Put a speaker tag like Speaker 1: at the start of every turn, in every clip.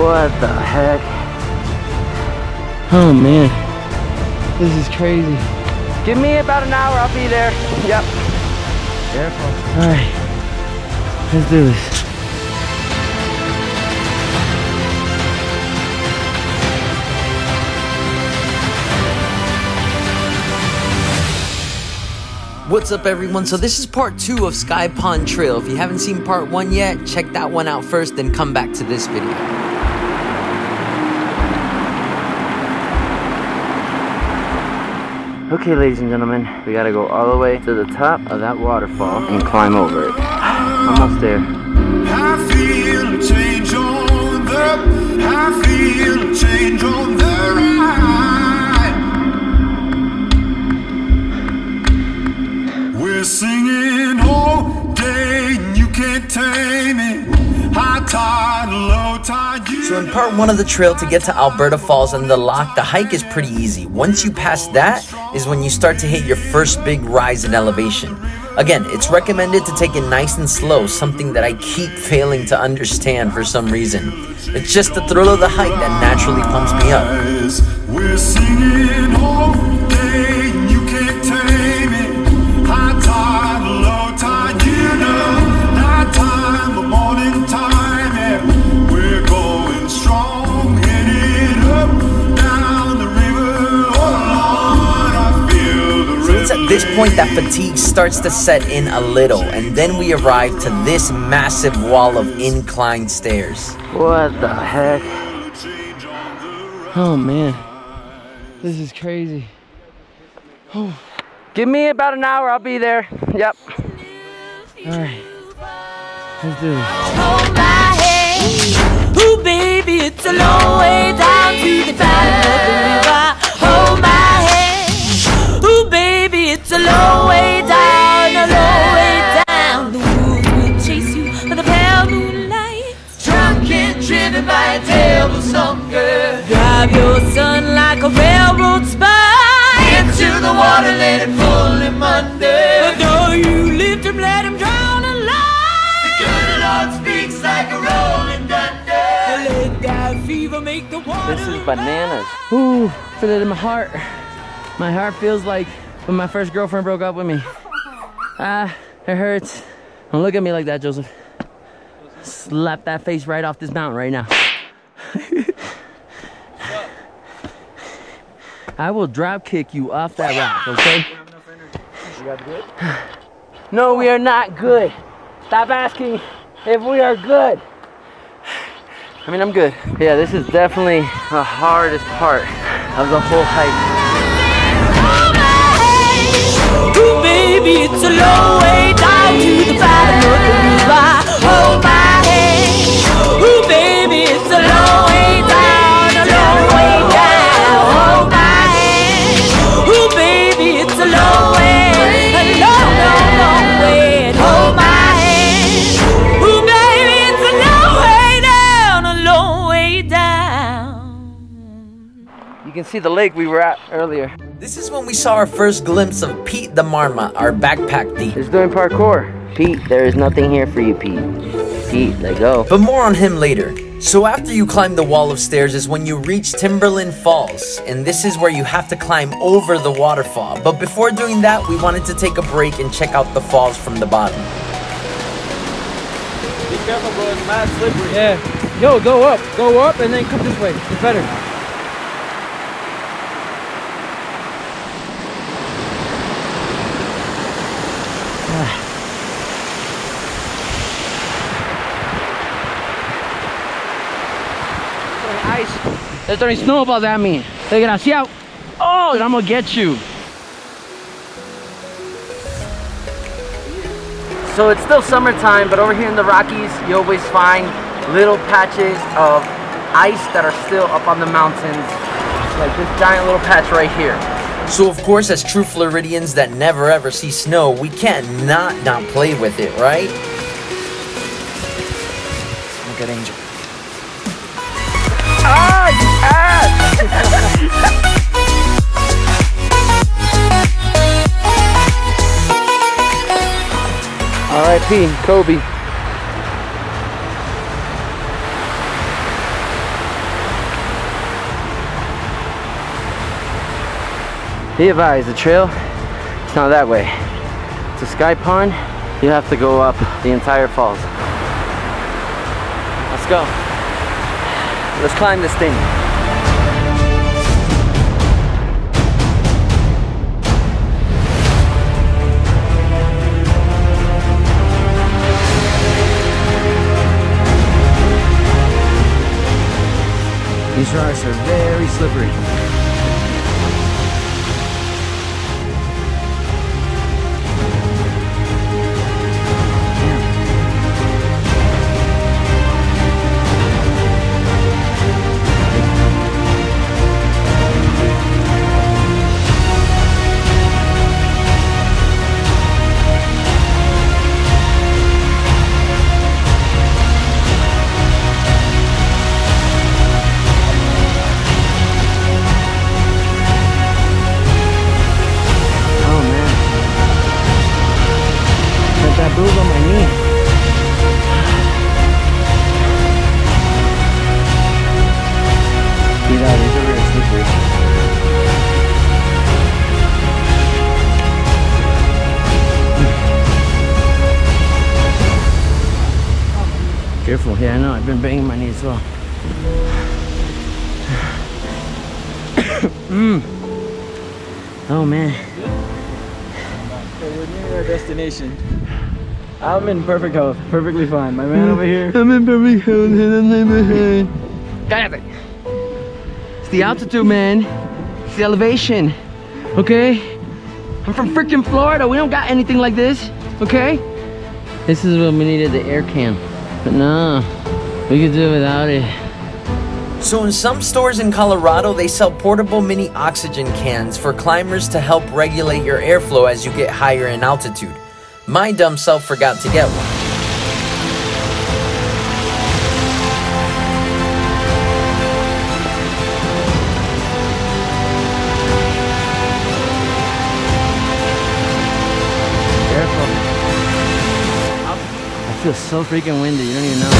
Speaker 1: What the heck?
Speaker 2: Oh man, this is crazy.
Speaker 1: Give me about an hour, I'll be there. Yep.
Speaker 2: Careful. All right, let's do this.
Speaker 3: What's up everyone? So this is part 2 of Sky Pond Trail. If you haven't seen part 1 yet, check that one out first, then come back to this video.
Speaker 1: Okay, ladies and gentlemen, we gotta go all the way to the top of that waterfall and climb over it. Almost there.
Speaker 4: I feel a change on the ride. We're singing all day and you can't tame it. High tide, low tide.
Speaker 3: So in part 1 of the trail to get to Alberta Falls and the lock, the hike is pretty easy. Once you pass that is when you start to hit your first big rise in elevation. Again, it's recommended to take it nice and slow, something that I keep failing to understand for some reason. It's just the thrill of the hike that naturally pumps me up.
Speaker 4: We're singing all day and you can't tame it. High tide, low tide, you know. Night time, or morning time, yeah. We're going strong, headed up, down the river. Oh Lord, I feel the river.
Speaker 3: So it's at this point that fatigue starts to set in a little, and then we arrive to this massive wall of inclined stairs.
Speaker 1: What the heck?
Speaker 2: Oh man, this is crazy. Oh.
Speaker 1: Give me about an hour, I'll be there. Yep.
Speaker 2: All right, let's do this.
Speaker 5: Hold my hand, ooh baby, it's a long way down to the bottom of the river. Hold my hand, ooh baby, it's a long way down, a long way down. The woods will chase you by the pale moonlight, drunk and driven by a devil some girl. Drive your son like a railroad spur into the water, let it pull him under. But though you lift him, let him drown alive. The good Lord speaks like a rolling thunder. Let that fever make the water.
Speaker 1: This is bananas.
Speaker 2: Ooh, feel it in my heart. My heart feels like when my first girlfriend broke up with me. Ah, it hurts. Don't look at me like that, Joseph. Slap that face right off this mountain right now. I will drop kick you off that rock, okay?
Speaker 1: You guys good? No, we are not good. Stop asking if we are good. I mean, I'm good. Yeah, this is definitely the hardest part of the whole hike.
Speaker 5: Ooh, baby, it's a long way down to the bottom of the river. Hold my hand. Ooh, baby, it's a long way down, a long way down. Hold my hand. Ooh, baby, it's a long way, a long, long, long way. Hold my hand. Ooh, baby, it's a long way down, a long way down.
Speaker 1: You can see the lake we were at earlier.
Speaker 3: This is when we saw our first glimpse of Pete the Marmot, our backpack thief.
Speaker 1: He's doing parkour. Pete, there is nothing here for you, Pete. Pete, let go.
Speaker 3: But more on him later. So after you climb the wall of stairs is when you reach TIMBERLINE Falls, and this is where you have to climb over the waterfall. But before doing that, we wanted to take a break and check out the falls from the bottom.
Speaker 2: Be careful, bro, it's mad slippery. Yeah. Yo, go up, and then come this way. It's better. Ice. They're throwing snowballs at me. Desgraciado. Oh, I'm gonna get you.
Speaker 1: So it's still summertime, but over here in the Rockies, you always find little patches of ice that are still up on the mountains. Like this giant little patch right here.
Speaker 3: So of course, as true Floridians that never ever see snow, we can't not play with it, right? Look at Angel.
Speaker 1: Ah, you ass! R.I.P. Kobe. be advised, the trail, it's not that way. It's a sky pond. You have to go up the entire falls. Let's go. Let's climb this thing.
Speaker 2: These rocks are very slippery. That bruise on my knee. See that? These are really slippery. Careful. Yeah, I know. I've been banging my knee as well. Oh man.
Speaker 6: Okay, we're near our destination. I'm in perfect health, perfectly fine. My man over here.
Speaker 2: I'm in perfect health and I'm in God, it's the altitude, man. It's the elevation. Okay? I'm from freaking Florida. We don't got anything like this. Okay? This is what we needed, the air can. But no, we could do it without it.
Speaker 3: So in some stores in Colorado, they sell portable mini oxygen cans for climbers to help regulate your airflow as you get higher in altitude. My dumb self forgot to get one.
Speaker 2: Careful. I feel so freaking windy, you don't even know.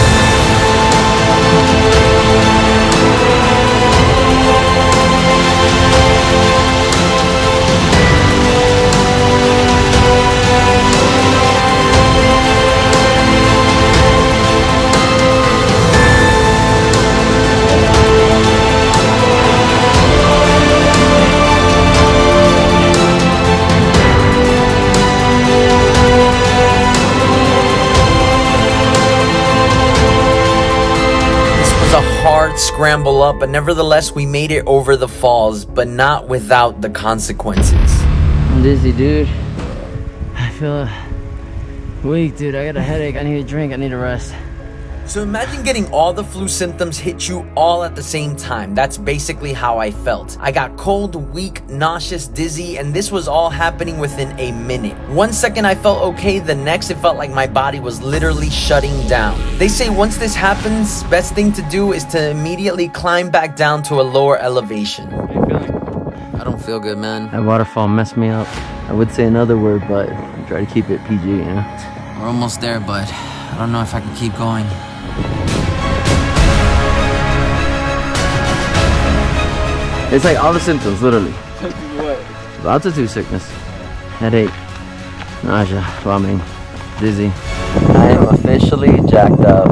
Speaker 3: Hard scramble up, but nevertheless we made it over the falls, but not without the consequences.
Speaker 2: I'm dizzy, dude. I feel weak, dude. I got a headache. I need a drink. I need a rest.
Speaker 3: So imagine getting all the flu symptoms hit you all at the same time. That's basically how I felt. I got cold, weak, nauseous, dizzy, and this was all happening within a minute. 1 second I felt okay, the next it felt like my body was literally shutting down. They say once this happens, best thing to do is to immediately climb back down to a lower elevation.
Speaker 6: How you feeling?
Speaker 3: I don't feel good, man.
Speaker 2: That waterfall messed me up. I would say another word, but I try to keep it PG, you know?
Speaker 3: We're almost there, but I don't know if I can keep going.
Speaker 2: It's like all the symptoms, literally.
Speaker 6: What?
Speaker 2: Altitude sickness, headache, nausea, vomiting, dizzy.
Speaker 1: I am officially jacked up.